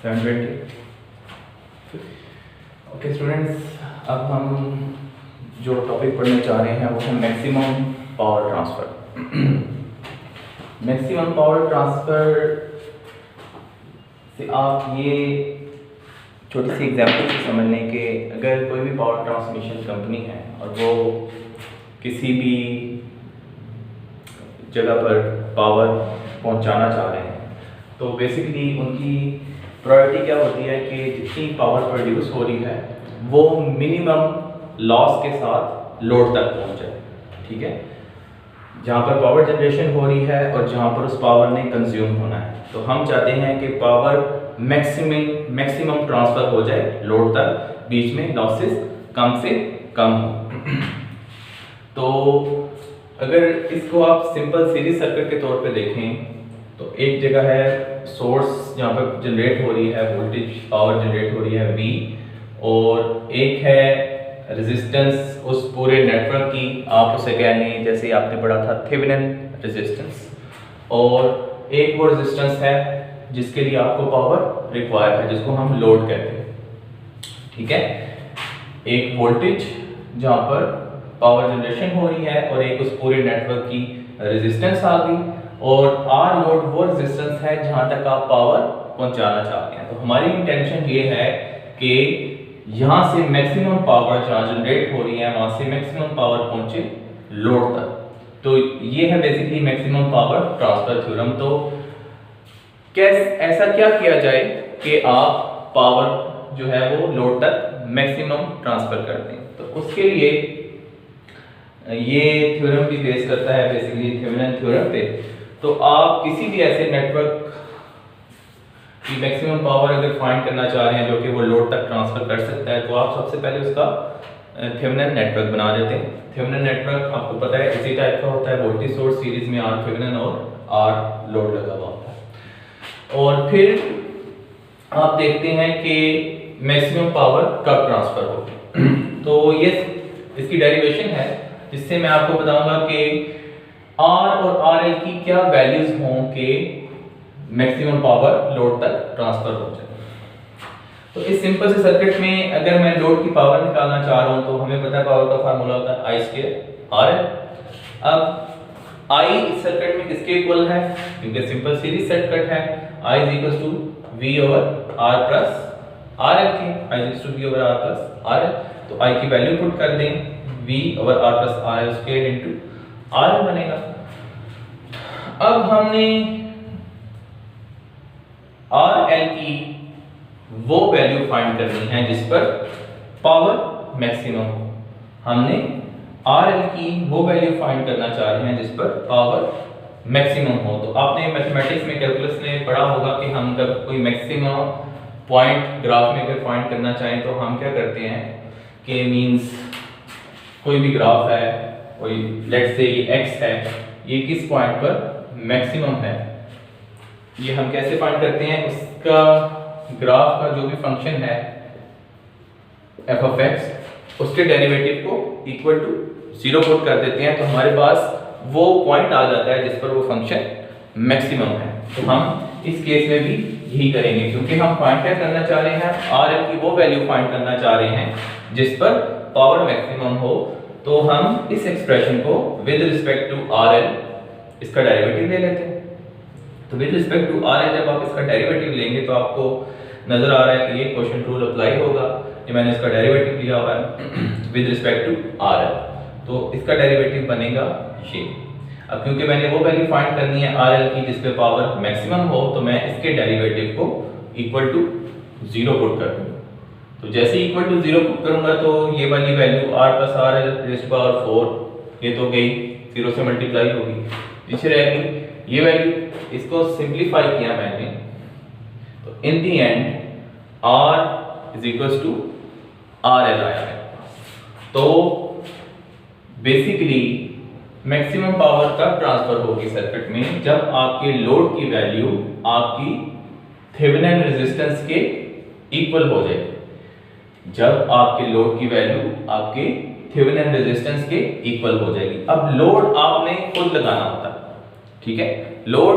720। Okay students, अब हम जो टॉपिक पढ़ने चाह रहे हैं वो है maximum power transfer. Maximum power transfer से आप ये छोटी सी एग्जांपल से समझ लें कि अगर कोई भी पावर ट्रांसमिशन कंपनी है और वो किसी भी जगह पर पावर पहुंचाना चाह रहे हैं, तो बेसिकली उनकी प्रायोरिटी क्या होती है कि जितनी पावर प्रोड्यूस हो रही है वो मिनिमम लॉस के साथ लोड तक पहुंच जाए। ठीक है, जहाँ पर पावर जनरेशन हो रही है और जहाँ पर उस पावर ने कंज्यूम होना है, तो हम चाहते हैं कि पावर मैक्सिमम ट्रांसफ़र हो जाए लोड तक, बीच में लॉसेस कम से कम हो। तो अगर इसको आप सिंपल सीरीज सर्किट के तौर पे देखें तो एक जगह है सोर्स जहाँ पर जनरेट हो रही है वोल्टेज, पावर जनरेट हो रही है V, और एक है रेजिस्टेंस उस पूरे नेटवर्क की, आप उसे कह लें जैसे आपने पढ़ा था थेवेनिन रेजिस्टेंस, और एक वो रेजिस्टेंस है जिसके लिए आपको पावर रिक्वायर है जिसको हम लोड कहते हैं। ठीक है, एक वोल्टेज जहाँ पर पावर जनरेशन हो रही है और एक उस पूरे नेटवर्क की रेजिस्टेंस आ गई, और आर लोड वो रेजिस्टेंस है जहां तक आप पावर पहुंचाना चाहते हैं। तो हमारी इंटेंशन ये है कि यहां से मैक्सिमम पावर जहां जनरेट हो रही है वहां से मैक्सिमम पावर पहुंचे लोड तक। तो ये है basically maximum power transfer theorem. तो ऐसा क्या किया जाए कि आप पावर जो है वो लोड तक मैक्सिमम ट्रांसफर कर दें। तो उसके लिए ये थ्योरम भी बेस करता है बेसिकली थेवेनिन थ्योरम पे। तो आप किसी भी ऐसे नेटवर्क की मैक्सिमम पावर अगर फाइंड करना चाह रहे हैं जो कि वो लोड तक ट्रांसफर कर सकता है, तो आप सबसे पहले उसका थेवेनिन नेटवर्क बना देते हैं। थेवेनिन नेटवर्क आपको पता है इसी टाइप का होता है, वोल्टेज सोर्स सीरीज में आर थेवेनिन और आर लोड लगा हुआ होता है। और फिर आप देखते हैं कि मैक्सिमम पावर कब ट्रांसफर होगी। तो ये इसकी डेरिवेशन है जिससे मैं आपको बताऊंगा कि R और RL की क्या वैल्यूज हों कि मैक्सिमम पावर लोड तक ट्रांसफर हो जाए। तो इस सिंपल से सर्किट में अगर मैं लोड की पावर निकालना चाह रहा हूं तो हमें पता है पावर का फार्मूला होता है I2 RL। अब I इस सर्किट में किसके इक्वल है, क्योंकि सिंपल सीरीज सर्किट है, I V over R plus RL के, I V over R plus RL। तो I की वैल्यू पुट कर दें, V over R plus RL squared into RL बनेगा। अब हमने RL की वो वैल्यू फाइंड करनी है जिस पर पावर मैक्सिमम हो। हमने RL की वो वैल्यू फाइंड करना चाह रहे हैं जिस पर पावर मैक्सिमम हो। तो आपने मैथमेटिक्स में कैलकुलस में पढ़ा होगा कि हम जब कोई मैक्सिमम पॉइंट ग्राफ में अगर फाइंड करना चाहें तो हम क्या करते हैं कि मींस कोई भी ग्राफ है, कोई लेट्स से ये x है, ये किस पॉइंट पर मैक्सिमम है, ये हम कैसे फाइंड करते हैं, उसका ग्राफ का जो भी फंक्शन है f of x उसके डेरिवेटिव को इक्वल टू 0 पुट कर देते हैं, तो हमारे पास वो पॉइंट आ जाता है जिस पर वो फंक्शन मैक्सिमम है। तो हम इस केस में भी यही करेंगे क्योंकि हम फाइंड क्या करना चाह रहे हैं, RL की वो वैल्यू फाइंड करना चाह रहे हैं जिस पर पावर मैक्सिमम हो। तो हम इस एक्सप्रेशन को विद रिस्पेक्ट टू RL इसका डेरिवेटिव ले लेते हैं। तो विद रिस्पेक्ट टू RL जब आप इसका डेरिवेटिव लेंगे तो आपको नजर आ रहा है कि ये क्वोशिएंट रूल अप्लाई होगा। ये मैंने इसका डेरिवेटिव लिया हुआ है विद रिस्पेक्ट टू RL, तो इसका डेरिवेटिव बनेगा ये। अब क्योंकि मैंने वो वैल्यू फाइंड करनी है RL की जिस पे पावर मैक्सिमम हो, तो मैं इसके डेरिवेटिव को इक्वल टू 0 पुट कर दूंगा। तो जैसे इक्वल टू 0 पुट करूंगा तो ये वाली value r plus RL raise to power 4 ये तो गई, 0 से मल्टीप्लाई होगी, पीछे रह गई ये वैल्यू। इसको सिंपलीफाई किया मैंने, तो in the end R is equal to RL आया है। तो बेसिकली मैक्सिमम पावर कब ट्रांसफर होगी सर्किट में, जब आपके लोड की वैल्यू आपकी थेवेनिन रेजिस्टेंस के इक्वल हो जाएगी। जब आपके लोड की वैल्यू आपके थेवेनिन रेजिस्टेंस के इक्वल हो जाएगी। अब लोड आपने खुद लगाना होता है, ठीक है, लोड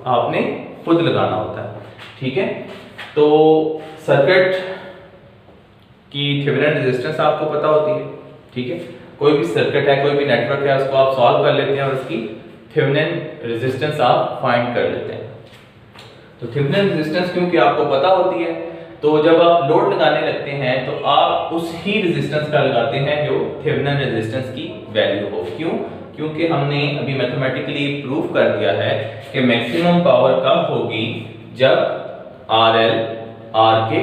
आपने खुद लगाना होता है, ठीक है। तो सर्किट की थेवेनिन रेजिस्टेंस आपको पता होती है, ठीक है। कोई भी सर्किट है, कोई भी नेटवर्क है, उसको आप सॉल्व कर लेते हैं और उसकी थेवेनिन रेजिस्टेंस आप फाइंड कर लेते हैं। तो थेवेनिन रेजिस्टेंस क्योंकि आपको पता होती है, तो जब आप लोड लगाने लगते हैं तो आप उस ही रेजिस्टेंस का लगाते हैं जो थेवेनिन रेजिस्टेंस की वैल्यू हो। क्यों? क्योंकि हमने अभी मैथमेटिकली प्रूव कर दिया है कि मैक्सिमम पावर कब होगी, जब RL R के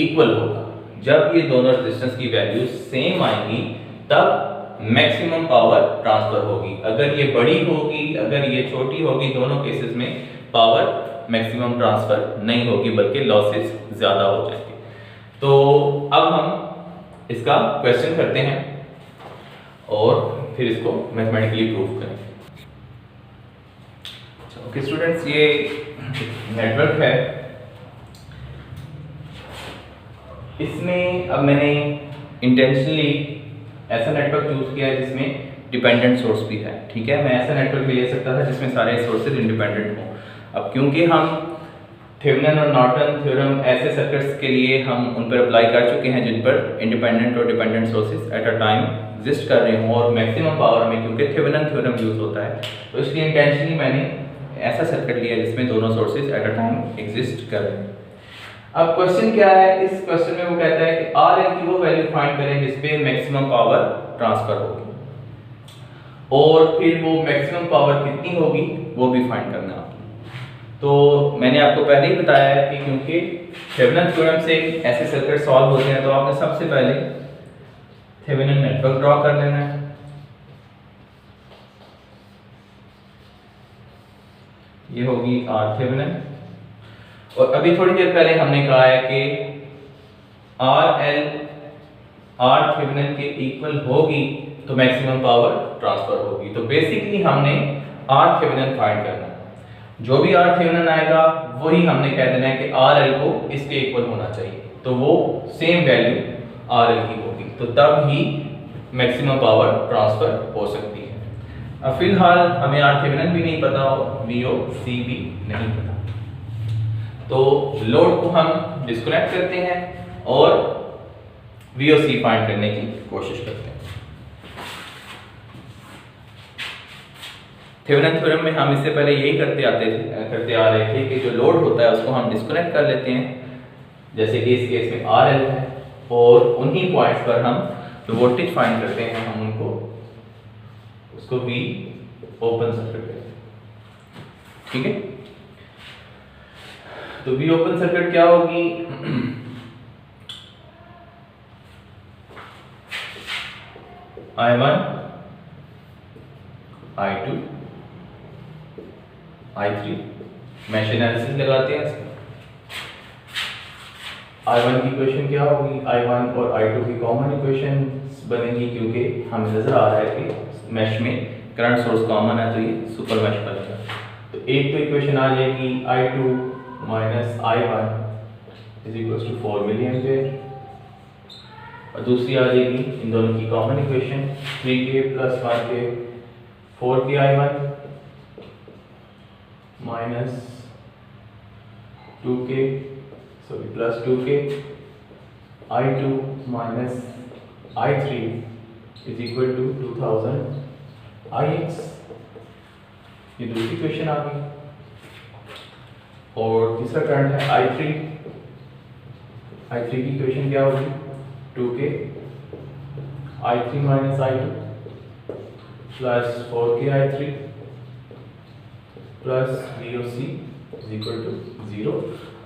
इक्वल होगा। जब ये दोनों रेजिस्टेंस की वैल्यू सेम आएंगी तब मैक्सिमम पावर ट्रांसफर होगी। अगर ये बड़ी होगी, अगर ये छोटी होगी, दोनों केसेस में पावर मैक्सिमम ट्रांसफर नहीं होगी बल्कि लॉसेस ज्यादा हो जाएंगे। तो अब हम इसका क्वेश्चन करते हैं और फिर इसको मैथमेटिकली प्रूव करें। ओके स्टूडेंट्स, ये नेटवर्क है, इसमें अब मैंने इंटेंशनली ऐसा नेटवर्क चूज किया है जिसमें डिपेंडेंट सोर्स भी है, ठीक है। मैं ऐसा नेटवर्क भी ले सकता था जिसमें सारे सोर्सेज इंडिपेंडेंट हों। अब क्योंकि हम थेवेनिन और नॉर्टन थ्योरम ऐसे सर्किट्स के लिए हम उन पर अप्लाई कर चुके हैं जिन पर इंडिपेंडेंट और dependent sources at a time exist कर रहे हों और मैक्सिमम पावर में क्योंकि थेवेनिन थ्योरम यूज होता है, तो इसलिए इंटेंशनली मैंने ऐसा सर्किट लिया जिसमें दोनों sources at a time exist कर रहे हैं। अब क्वेश्चन क्या है, इस क्वेश्चन में वो कहता है कि RL की वो वैल्यू फाइंड करें जिसपे मैक्सिमम पावर ट्रांसफर होगी और फिर वो मैक्सिमम पावर कितनी होगी वो भी फाइंड करना है। तो मैंने आपको पहले ही बताया है कि क्योंकि थेवेनिन थ्योरम से ऐसे सर्किट सॉल्व होते हैं तो आपने सबसे पहले थेवेनिन नेटवर्क ड्रॉ कर लेना है। ये होगी R थेवेनिन और अभी थोड़ी देर पहले हमने कहा है कि RL R थेवेनिन के इक्वल होगी तो मैक्सिमम पावर ट्रांसफर होगी। तो बेसिकली हमने R थेवेनिन फाइंड करना है। जो भी R थेवेनिन आएगा वही हमने कह देना है कि RL को इसके इक्वल होना चाहिए, तो वो सेम वैल्यू RL की होगी, तो तब ही मैक्सिमम पावर ट्रांसफर हो सकती है। अब फिलहाल हमें R थेवेनिन भी नहीं पता और VOC भी नहीं पता, तो लोड को हम डिस्कनेक्ट करते हैं और VOC फाइंड करने की कोशिश करते हैं। थेवेनिन थ्योरम में हम इससे पहले यही करते आ रहे थे कि जो लोड होता है उसको हम डिस्कनेक्ट कर लेते हैं, जैसे कि इस केस में RL है, और उन्हीं पॉइंट्स पर हम जो वोल्टेज फाइंड करते हैं हम उसको V ओपन सर्किट कहते हैं, ठीक है। तो V ओपन सर्किट क्या होगी, I1 I2 I3 mesh analysis लगाते हैं इसमें। I1 की इक्वेशन क्या होगी, I1 और I2 की कॉमन इक्वेशन बनेगी क्योंकि हमें नजर आ रहा है कि मैश में करंट सोर्स कॉमन है तो ये सुपर मैश बनेगा। तो एक तो इक्वेशन आ जाएगी I2 minus I1 is equal to 4 milli ampere और दूसरी आ जाएगी इन दोनों की common equation 3k plus 1k 4k I1 minus 2k sorry plus 2k I2 minus I3 is equal to 2000 Ix। ये दूसरी क्वेश्चन आ गई और तीसरा करंट है I3 की इक्वेशन क्या होगी 2k I3 minus I2 plus 4k I3 plus VOC is equal to 0।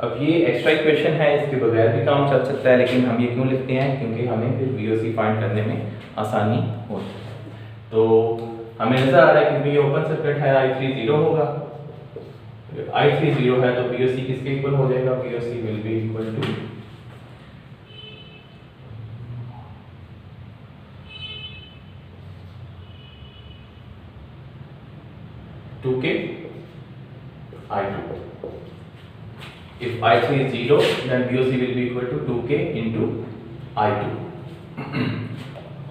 अब ये एक्स्ट्रा इक्वेशन है, इसके बगैर भी काम चल सकता है, लेकिन हम ये क्यों लिखते हैं क्योंकि हमें फिर VOC फाइंड करने में आसानी होती है। तो हमें नजर आ रहा है कि ये ओपन सर्किट है, I3 0 होगा। I3 0 है तो VOC किसके इक्वल हो जाएगा, VOC will be equal to 2k I2। If I3 is 0, then VOC will be equal to 2k into I2।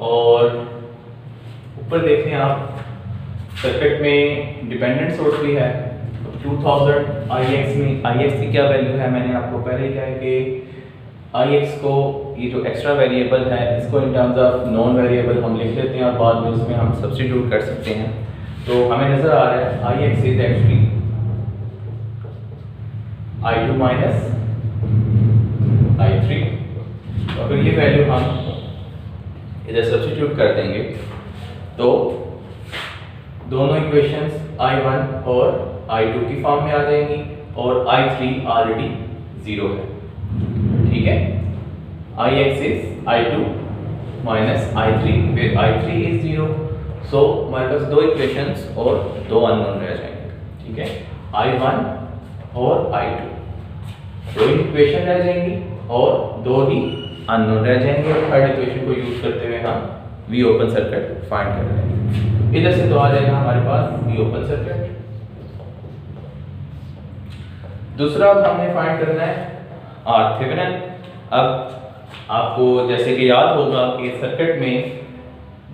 और ऊपर देखें आप सर्किट में डिपेंडेंट सोर्स भी है, 2000 Ix में Ix की क्या वैल्यू है, मैंने आपको पहले ही कहा है कि Ix को ये जो एक्स्ट्रा वेरिएबल है इसको in terms of non variable हम लिख लेते हैं और बाद में उसमें हम सब्स्टिट्यूट कर सकते हैं। तो हमें नजर आ रहा है Ix is actually I2 minus I3। तो अगर ये वैल्यू हम इधर सब्स्टिट्यूट कर देंगे तो दोनों इक्वेशंस I1 और I2 की फॉर्म में आ जाएंगी और I3 ऑलरेडी 0 है, ठीक है। Ix is I2 minus I3 फिर I3 इज 0। सो हमारे पास दो इक्वेशंस और दो अननोन रह जाएंगे, ठीक है। I1 और I2 दो इक्वेशन रह जाएंगी और दो ही अननोन रह जाएंगे और थर्ड इक्वेशन को यूज करते हुए हम V ओपन सर्किट फाइंड कर रहे हैं। इधर से तो आ जाएगा हमारे पास V ओपन सर्किट। दूसरा अब हमने फाइंड करना है R थेवेनिन। अब आपको जैसे कि याद होगा कि सर्किट में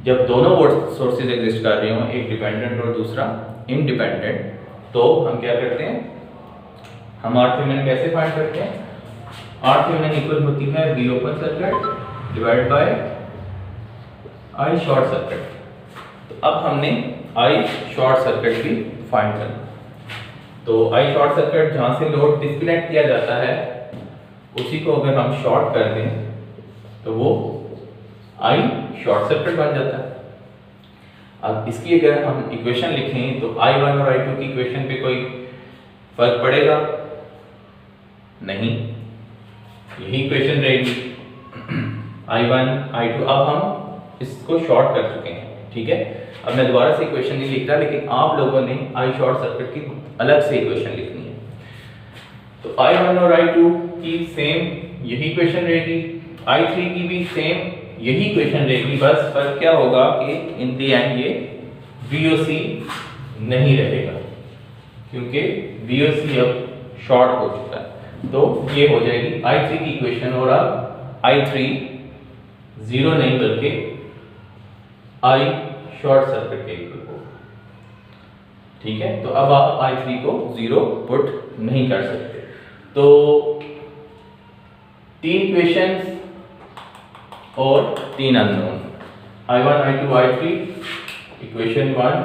जब दोनों सोर्सेज एग्जिस्ट कर रहे हो, एक डिपेंडेंट और दूसरा इंडिपेंडेंट, तो हम क्या करते हैं, हम R थेवेनिन कैसे फाइंड करते हैं। R थेवेनिन इक्वल होती है V open circuit divide by I short circuit. तो अब हमने I शॉर्ट सर्किट भी फाइंड करना। तो I शॉर्ट सर्किट जहां से लोड डिस्कनेक्ट किया जाता है उसी को अगर हम शॉर्ट कर दें तो वो I शॉर्ट सर्किट बन जाता है। अब इसकी अगर हम इक्वेशन लिखें तो I1 और I2 की इक्वेशन पे कोई फर्क पड़ेगा नहीं, यही इक्वेशन रहेगी I1 I2। अब हम इसको शॉर्ट कर चुके हैं, ठीक है। अब मैं दोबारा से इक्वेशन नहीं लिख रहा, लेकिन आप लोगों ने I शॉर्ट सर्किट की अलग से इक्वेशन लिखनी है। तो I1 और I2 की सेम यही इक्वेशन रहेगी, I3 की भी सेम यही इक्वेशन रहेगी, बस फर्क क्या होगा कि इन दी एंड ये VOC नहीं रहेगा क्योंकि VOC अब शॉर्ट हो चुका है। तो ये हो जाएगी I3 की इक्वेशन और अब I3 0 नहीं बल्कि I शॉर्ट सर्किट के इक्वल हो, ठीक है। तो अब आप I3 को 0 पुट नहीं कर सकते। तो तीन इक्वेशंस और तीन unknown, I1 I2 I3, equation 1,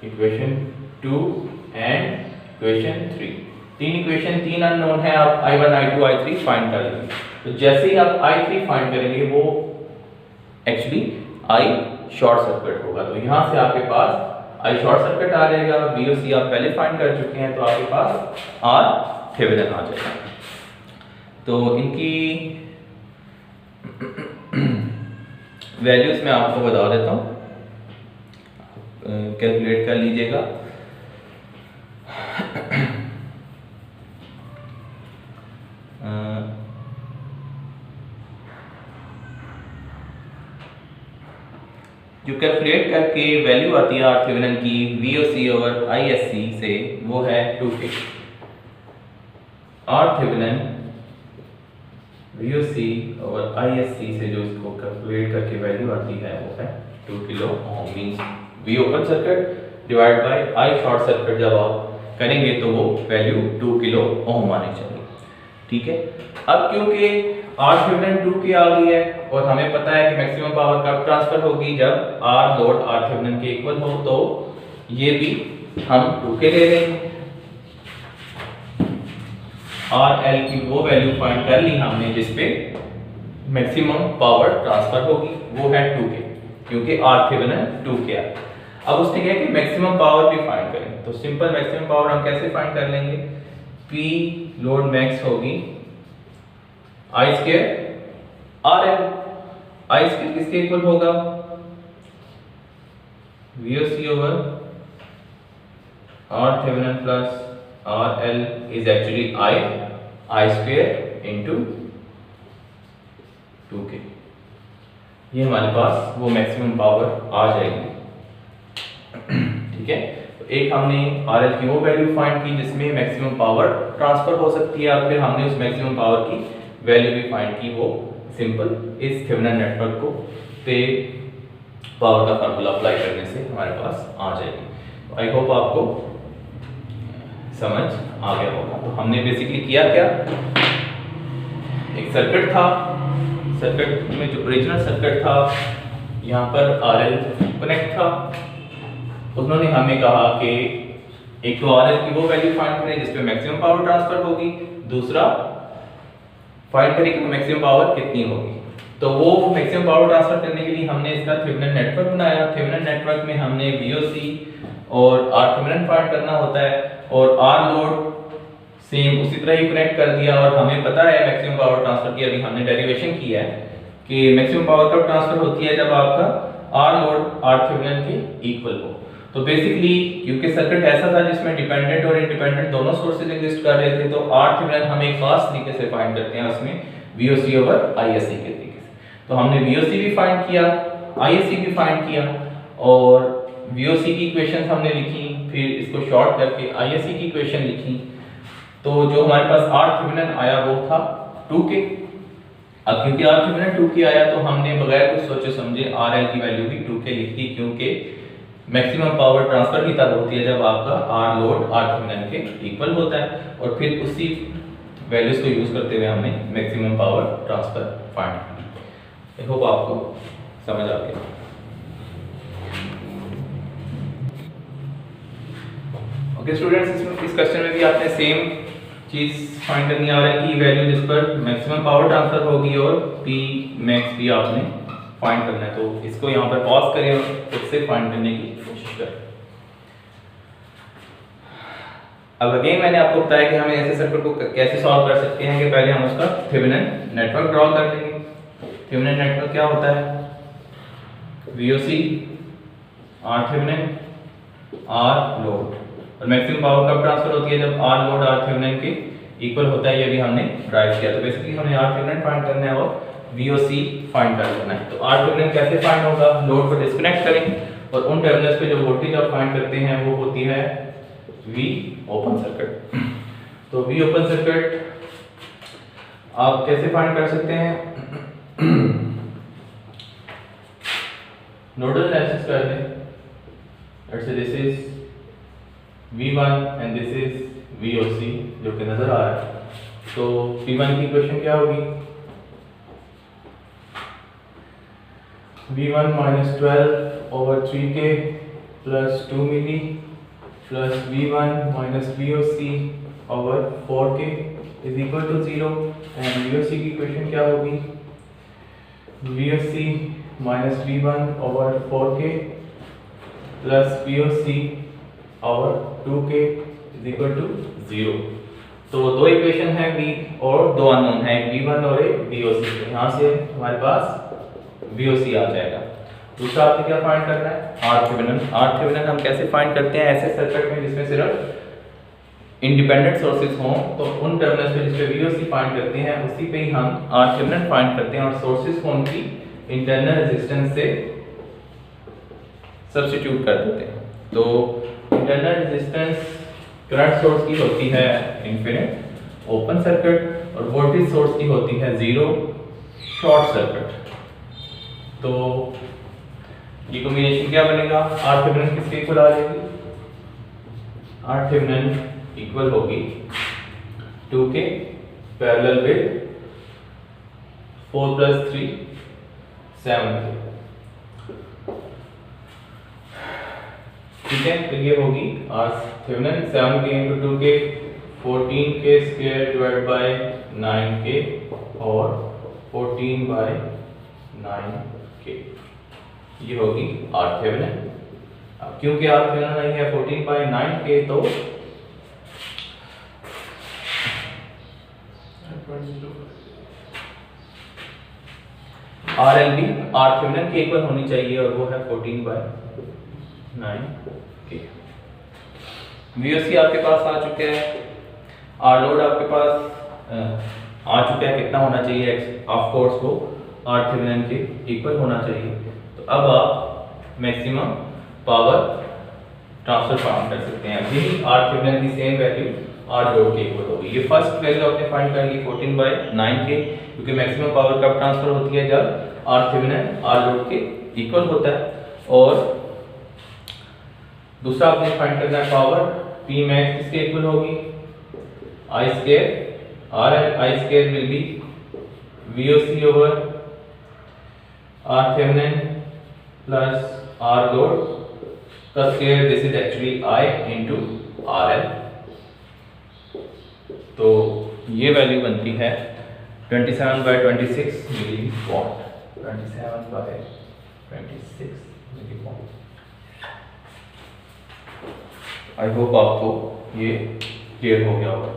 equation 2 and equation 3। तीन इक्वेशन तीन अननोन है, आप I1 I2 I3 फाइंड कर लेंगे। तो जैसे ही आप I3 फाइंड करेंगे वो एक्चुअली I शॉर्ट सर्किट होगा। तो यहां से आपके पास I शॉर्ट सर्किट आ जाएगा, VOC आप पहले फाइंड कर चुके हैं, तो आपके पास R थेवेनिन आ जाएगा। तो इनकी वैल्यूज मैं आपको बता देता हूँ, कैलकुलेट कर लीजिएगा। जो कैलकुलेट करके वैल्यू आती है R थेवेनिन की VOC और ISC से, वो है 2K। R थेवेनिन VOC और ISC से जो इसको कैलकुलेट करके वैल्यू आती है वो है 2 kilo ohm, means V open circuit divide by I short circuit जब आप करेंगे तो वो वैल्यू 2 किलो ओम आनी चाहिए, ठीक है। अब क्योंकि R थेवेनिन 2K आ गई है और हमें पता है कि मैक्सिमम पावर कब ट्रांसफर होगी, जब R लोड R थेवेनिन के इक्वल हो, तो ये भी हम 2K ले लेंगे। RL की वो वैल्यू फाइंड कर ली हमने जिसपे मैक्सिमम पावर ट्रांसफर होगी, वो है 2K, क्योंकि R थेवेनिन 2K है। अब उसने कहा कि मैक्सिमम पावर भी फाइंड करें, तो सिंपल मैक्सिमम पावर हम कैसे फाइंड कर लेंगे, P लोड मैक्स होगी I square RL। I square किसके इक्वल होगा, VOC over R Thevenin plus RL is actually I square into 2K। ये हमारे पास वो मैक्सिमम पावर आ जाएगी, ठीक है। तो एक हमने RL की वो वैल्यू फाइंड की जिसमें मैक्सिमम पावर ट्रांसफर हो सकती है, और फिर हमने उस मैक्सिमम पावर की वैल्यू भी फाइंड की, वो सिंपल इस थेवेनिन नेटवर्क को पे पावर का फार्मूला अप्लाई करने से हमारे पास आ जाएगी। आई होप आपको समझ आ गया होगा। तो हमने बेसिकली किया क्या, एक सर्किट था, सर्किट में जो ओरिजिनल सर्किट था यहाँ पर RL कनेक्ट था, उन्होंने हमें कहा कि एक तो RL की वो वैल्यू फाइंड करें जिसपे मैक्सिमम पावर ट्रांसफर होगी, दूसरा फाइंड करें कि मैक्सिमम पावर कितनी होगी। तो वो मैक्सिमम पावर ट्रांसफर करने के लिए हमने इसका थेवेनिन नेटवर्क बनाया। थेवेनिन नेटवर्क में हमने VOC और RThevenin फाइंड करना होता है और R लोड सेम उसी तरह ही कनेक्ट कर दिया। और हमें पता है मैक्सिमम पावर ट्रांसफर की, अभी हमने डेरिवेशन किया है कि मैक्सिमम पावर कब ट्रांसफर होती है, जब आपका R लोड RThevenin के इक्वल हो। तो बेसिकली क्योंकि सर्किट ऐसा था जिसमें डिपेंडेंट और इंडिपेंडेंट दोनों सोर्सेज एग्जिस्ट कर रहे थे, तो RThevenin हम एक खास तरीके से फाइंड करते हैं, उसमें VOC ओवर ISC के तरीके से। तो हमने VOC भी फाइंड किया, ISC भी फाइंड किया और VOC की इक्वेशंस हमने लिखी, फिर इसको शॉर्ट करके ISC की इक्वेशन लिखी। तो जो हमारे पास RThevenin आया वो था 2K। अब क्योंकि RThevenin 2K आया तो हमने बगैर कुछ सोचे समझे RL की वैल्यू भी 2K लिख दी, क्योंकि मैक्सिमम पावर ट्रांसफर की तब होती है जब आपका R लोड RThevenin के इक्वल होता है। और फिर उसी वैल्यूज को यूज करते हुए हमने मैक्सिमम पावर ट्रांसफर फाइंड किया। आई होप आपको समझ आ गया। ओके स्टूडेंट्स, इस क्वेश्चन में भी आपने सेम चीज फाइंड करनी है, RL की वैल्यू जिस पर मैक्सिमम पावर ट्रांसफर होगी और P मैक्स भी आपने फाइंड करना है। तो इसको यहाँ पर पॉज करें और खुद से फाइंड करने की कोशिश करें। अब अगेन मैंने आपको बताया कि हमें ऐसे सर्किट को कैसे सॉल्व कर सकते हैं कि पहले हम उसका थेवेनिन नेटवर्क ड्रॉ कर लेंगे। थेवेनिन नेटवर्क क्या होता है, VOC RThevenin R लोड, और मैक्सिमम पावर कब ट्रांसफर होती है, जब R लोड RThevenin के इक्वल होता है। ये भी हमने ड्राइव किया। तो बेसिकली हमें RThevenin फाइंड करना है और VOC फाइंड कर लेना है। तो RThevenin कैसे फाइंड होगा, लोड को डिस्कनेक्ट करें और उन टर्मिनल्स पे जो वोल्टेज आप फाइंड करते हैं वो होती है V ओपन सर्किट। तो V ओपन सर्किट आप कैसे फाइंड कर सकते हैं, नोडल एनालिसिस कर लें। Let's say this is V1 and this is VOC जो कि नजर आ रहा है। तो V1 की इक्वेशन क्या होगी, V1 minus 12 over 3K plus 2 milli plus V1 minus VOC over 4K is equal to 0 and VOC की इक्वेशन क्या होगी, VOC minus V1 over 4K plus VOC over 2K is equal to 0। तो दो equation है V और दो unknown है, V1 और एक VOC। यहाँ से हमारे पास VOC आ जाएगा। दूसरा आपको क्या फाइंड करना है, RThevenin। RThevenin हम कैसे फाइंड करते हैं, ऐसे सर्किट में जिसमें सिर्फ इंडिपेंडेंट सोर्सेज हों तो उन टर्मिनल्स पे जिस पे VOC फाइंड करते हैं उसी पे ही हम RThevenin फाइंड करते हैं और सोर्सेज को उनकी इंटरनल रेजिस्टेंस से सब्स्टिट्यूट कर देते हैं। तो इंटरनल रेजिस्टेंस करंट सोर्स की होती है इनफिनिट ओपन सर्किट और वोल्टेज सोर्स की होती है 0 शॉर्ट सर्किट। तो ये कॉम्बिनेशन क्या बनेगा, RThevenin किसके इक्वल आ जाएगी, RThevenin इक्वल होगी 2K parallel with 4 plus 3 7K। ठीक है, तो ये होगी RThevenin 7K into 2K 14K square divided by 9K और 14 by 9K, ये होगी RThevenin। अब क्योंकि RThevenin नहीं है 14 by 9K तो RL भी RThevenin के इक्वल होनी चाहिए और वो है 14 by 9K। VOC आपके पास आ चुके हैं, R लोड आपके पास आ चुका है, कितना होना चाहिए, ऑफ कोर्स वो RThevenin के इक्वल होना चाहिए। तो अब आप मैक्सिमम पावर ट्रांसफर फाइंड कर सकते हैं। यही RThevenin की सेम वैल्यू R लोड के इक्वल होगी। ये फर्स्ट वैल्यू आपने फाइंड कर ली 14 by 9K, क्योंकि मैक्सिमम पावर कब ट्रांसफर होती है, जब RThevenin R लोड के इक्वल होता है। और दूसरा आपने फाइंड करना है पावर पी मैक्स किसके इक्वल होगी, I square R I square will be VOC over R Thevenin plus R load का square, this is actually I into R L. तो ये वैल्यू बनती है 27/26 milli watt, 27/26 milli watt. I hope आपको ये clear हो गया होगा।